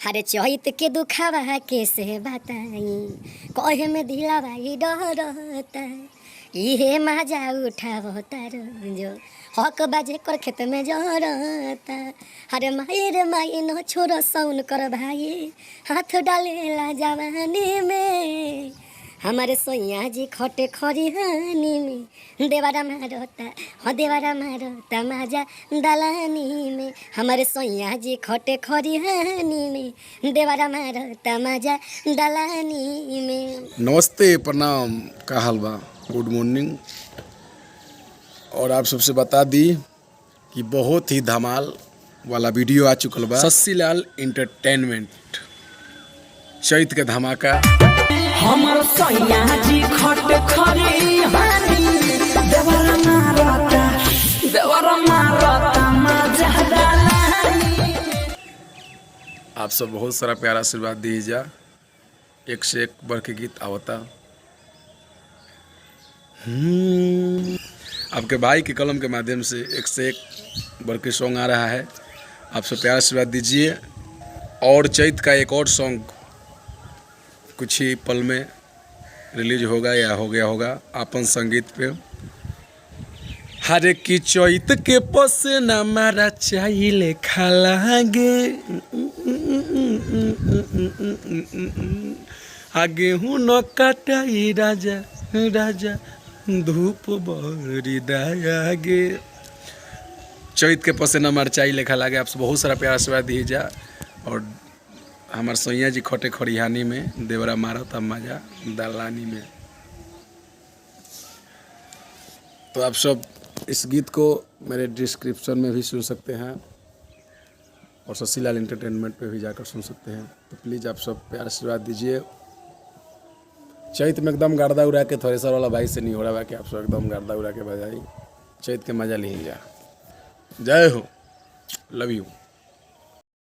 हरे चैत के दुखावा कैसे बताई, कहे में दिलावा डरता, इहे मजा उठाव तारो जो हक बाजे कर खेत में जरता। हरे माई रे माई न छोड़ सौन कर भाई, हाथ डालेला जवानी में। हमारे सोइया जी खटे खरिहानी में, देवारा मारता हाँ देवारा मारता मजा दलानी में। हमारे सोइया जी खटे खरिहानी में, देवारा मारता मजा दलानी में। नमस्ते, प्रणाम, का हाल बा, गुड मॉर्निंग। और आप सबसे बता दी कि बहुत ही धमाल वाला वीडियो आ चुकल बा। शशिलाल एंटरटेनमेंट चैत के धमाका। हमर सैया जी खट खरी हानी, देवरा मारता मजा दलानी। आप सब बहुत सारा प्यारा आशीर्वाद दीजिए। एक से एक बढ़ के गीत आवता। आपके भाई के कलम के माध्यम से एक से एक बढ़ के सॉन्ग आ रहा है। आप सब प्यारा आशीर्वाद दीजिए। और चैत का एक और सॉन्ग कुछ ही पल में रिलीज होगा या हो गया होगा आपन संगीत पे। हरे की चैत के पसे न मारा चाहिए खालागे, आगे हूँ न काटाई राजा राजा धूप बड़ी दागे। चैत के पसे न मारा चाहिए खालागे। आप बहुत सारा प्यार आशीर्वाद दीजिए। और हमार सैया जी खटे खरिहानी में, देवरा मारता मजा दलानी में। तो आप सब इस गीत को मेरे डिस्क्रिप्शन में भी सुन सकते हैं और शशिलाल एंटरटेनमेंट पे भी जाकर सुन सकते हैं। तो प्लीज़ आप सब प्यार आशीर्वाद दीजिए। चैत में एकदम गर्दा उड़ा के थ्रेसर वाला भाई से नहीं हो रहा है कि आप सब एकदम गर्दा उड़ा के बजाई। चैत के मजा लीजिए। जय हो, लव यू।